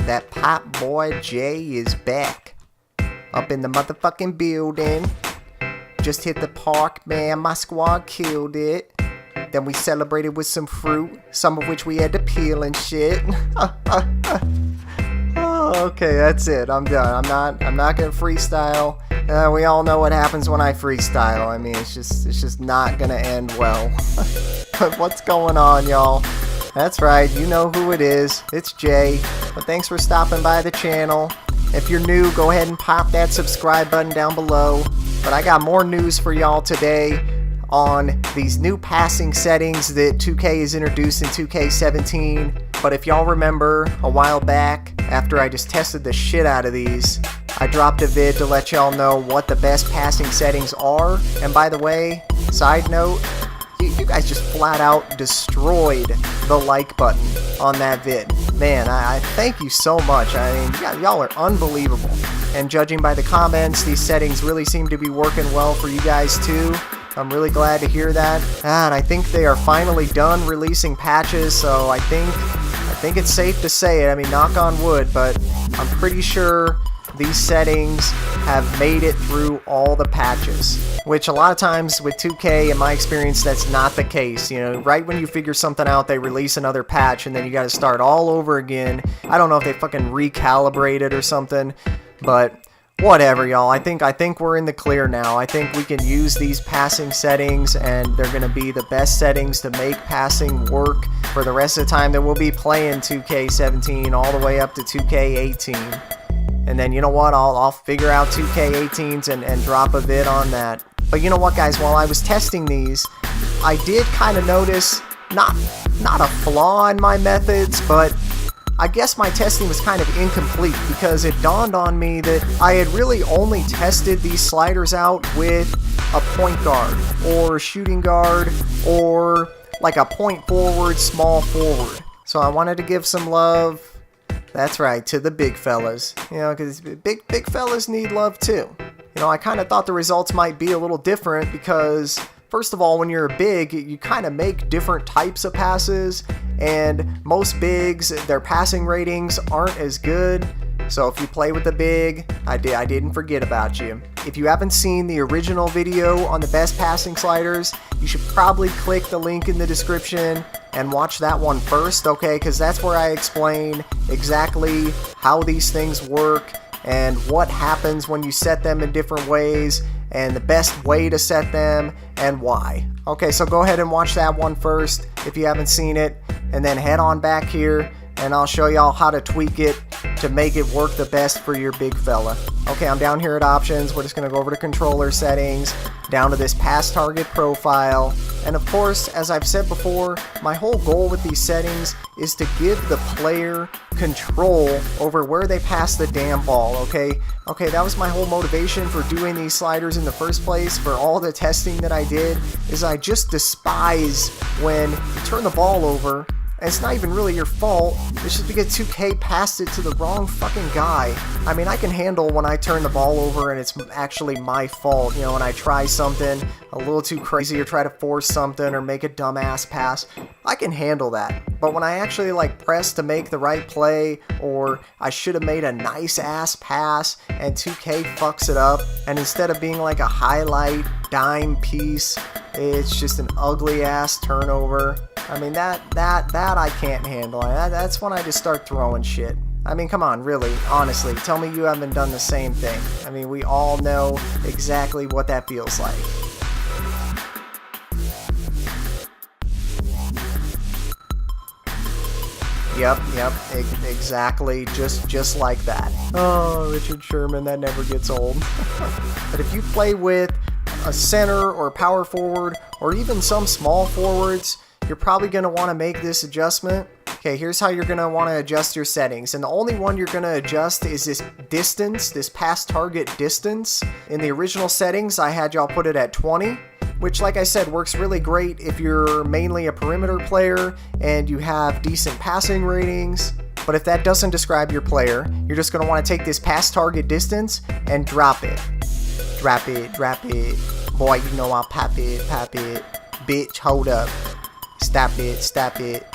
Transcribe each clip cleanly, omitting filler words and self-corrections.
that Popboy J is back. Up in the motherfucking building. Just hit the park, man. My squad killed it. Then we celebrated with some fruit, some of which we had to peel and shit. Oh, okay, that's it. I'm done. I'm not gonna freestyle. We all know what happens when I freestyle. I mean, it's just not gonna end well. What's going on, y'all? That's right, you know who it is. It's Jay. But thanks for stopping by the channel. If you're new, go ahead and pop that subscribe button down below. But I got more news for y'all today on these new passing settings that 2K has introduced in 2K17. But if y'all remember, a while back, after I just tested the shit out of these, I dropped a vid to let y'all know what the best passing settings are. And by the way, side note, you guys just flat out destroyed the like button on that vid. Man, I thank you so much. I mean, y'all are unbelievable. And judging by the comments, these settings really seem to be working well for you guys too. I'm really glad to hear that. And I think they are finally done releasing patches, so I think it's safe to say it. I mean, knock on wood, but I'm pretty sure these settings have made it through all the patches, which a lot of times with 2K, in my experience, that's not the case. You know, right when you figure something out, they release another patch and then you gotta start all over again. I don't know if they fucking recalibrated or something, but whatever, y'all. I think we're in the clear now. I think we can use these passing settings, and they're gonna be the best settings to make passing work for the rest of the time that we'll be playing 2K17 all the way up to 2K18. And then, you know what, I'll figure out 2K18s and drop a vid on that. But you know what, guys, while I was testing these, I did kind of notice, not a flaw in my methods, but I guess my testing was kind of incomplete, because it dawned on me that I had really only tested these sliders out with a point guard, or a shooting guard, or like a point forward, small forward. So I wanted to give some love, that's right, to the big fellas. You know, because big fellas need love too. You know, I kind of thought the results might be a little different because, first of all, when you're big, you kind of make different types of passes, and most bigs, their passing ratings aren't as good. So if you play with the big, I didn't forget about you. If you haven't seen the original video on the best passing sliders, you should probably click the link in the description and watch that one first, okay? Because that's where I explain exactly how these things work and what happens when you set them in different ways, and the best way to set them and why. Okay, so go ahead and watch that one first if you haven't seen it, and then head on back here and I'll show y'all how to tweak it to make it work the best for your big fella. Okay, I'm down here at options. We're just gonna go over to controller settings, down to this pass target profile, and of course, as I've said before, my whole goal with these settings is to give the player control over where they pass the damn ball, okay? Okay, that was my whole motivation for doing these sliders in the first place. For all the testing that I did, is I just despise when you turn the ball over and it's not even really your fault. It's just because 2K passed it to the wrong fucking guy. I mean, I can handle when I turn the ball over and it's actually my fault. You know, when I try something a little too crazy or try to force something or make a dumbass pass, I can handle that. But when I actually like press to make the right play, or I should have made a nice ass pass and 2K fucks it up, and instead of being like a highlight dime piece, it's just an ugly ass turnover. I mean, that I can't handle. That's when I just start throwing shit. I mean, come on, really, honestly, tell me you haven't done the same thing. I mean, we all know exactly what that feels like. Yep, exactly, just like that. Oh, Richard Sherman, that never gets old. But if you play with a center or power forward, or even some small forwards, you're probably going to want to make this adjustment. Okay, here's how you're going to want to adjust your settings. And the only one you're going to adjust is this distance, this pass target distance. In the original settings, I had y'all put it at 20. Which, like I said, works really great if you're mainly a perimeter player and you have decent passing ratings. But if that doesn't describe your player, you're just going to want to take this pass target distance and drop it. Drop it. Boy, you know I'll pop it. Bitch, hold up. Stop it.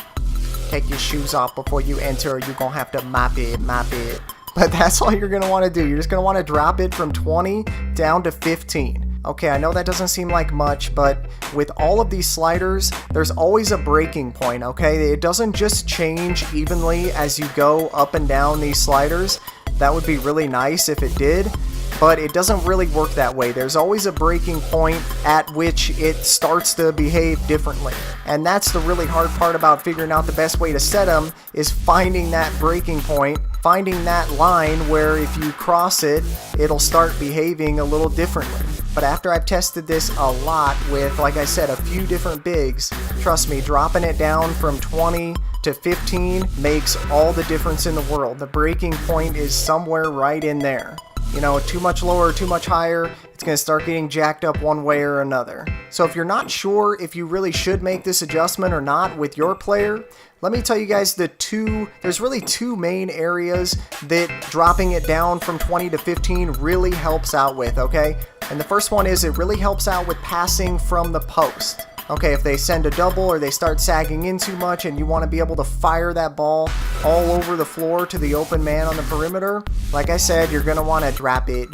Take your shoes off before you enter, or you're gonna have to mop it. But that's all you're gonna want to do. You're just gonna want to drop it from 20 down to 15. Okay, I know that doesn't seem like much, but with all of these sliders, there's always a breaking point, okay? It doesn't just change evenly as you go up and down these sliders. That would be really nice if it did, but it doesn't really work that way. There's always a breaking point at which it starts to behave differently. And that's the really hard part about figuring out the best way to set them, is finding that breaking point, finding that line where if you cross it, it'll start behaving a little differently. But after I've tested this a lot with, like I said, a few different bigs, trust me, dropping it down from 20 to 15 makes all the difference in the world. The breaking point is somewhere right in there. You know, too much lower, too much higher, it's going to start getting jacked up one way or another. So if you're not sure if you really should make this adjustment or not with your player, let me tell you guys there's really two main areas that dropping it down from 20 to 15 really helps out with, okay? And the first one is it really helps out with passing from the post. Okay, if they send a double or they start sagging in too much and you want to be able to fire that ball all over the floor to the open man on the perimeter, like I said, you're going to want to drop it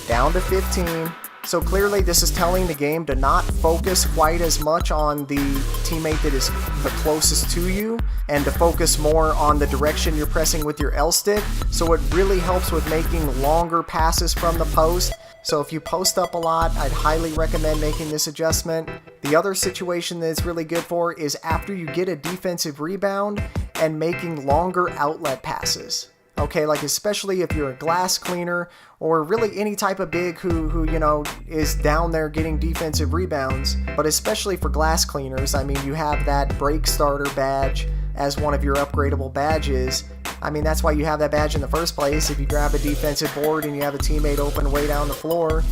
down to 15. So clearly this is telling the game to not focus quite as much on the teammate that is the closest to you and to focus more on the direction you're pressing with your L stick. So it really helps with making longer passes from the post. So if you post up a lot, I'd highly recommend making this adjustment. The other situation that it's really good for is after you get a defensive rebound and making longer outlet passes. Okay, like especially if you're a glass cleaner or really any type of big who you know is down there getting defensive rebounds, but especially for glass cleaners, I mean, you have that break starter badge as one of your upgradable badges. I mean, that's why you have that badge in the first place. If you grab a defensive board and you have a teammate open way down the floor,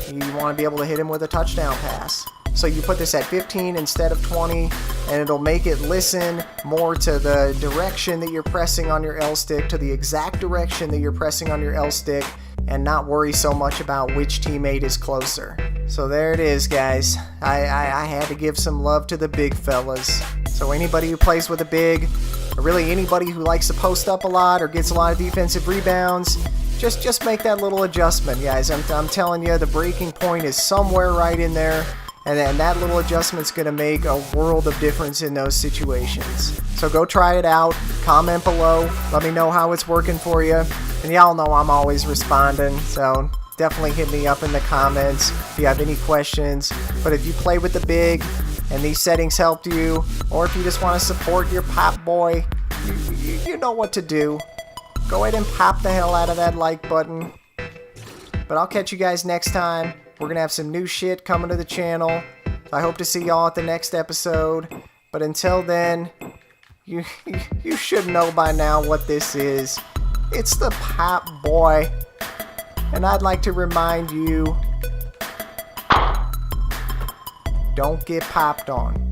you want to be able to hit him with a touchdown pass. So you put this at 15 instead of 20, and it'll make it listen more to the direction that you're pressing on your L stick, to the exact direction that you're pressing on your L stick, and not worry so much about which teammate is closer. So there it is, guys. I had to give some love to the big fellas. So anybody who plays with a big, or really anybody who likes to post up a lot or gets a lot of defensive rebounds, just make that little adjustment, guys. I'm telling you, the breaking point is somewhere right in there. And then that little adjustment's going to make a world of difference in those situations. So go try it out. Comment below. Let me know how it's working for you. And y'all know I'm always responding. So definitely hit me up in the comments if you have any questions. But if you play with the big and these settings helped you, or if you just want to support your Popboy, you know what to do. Go ahead and pop the hell out of that like button. But I'll catch you guys next time. We're going to have some new shit coming to the channel. So I hope to see y'all at the next episode. But until then, you should know by now what this is. It's the Popboy. And I'd like to remind you, don't get popped on.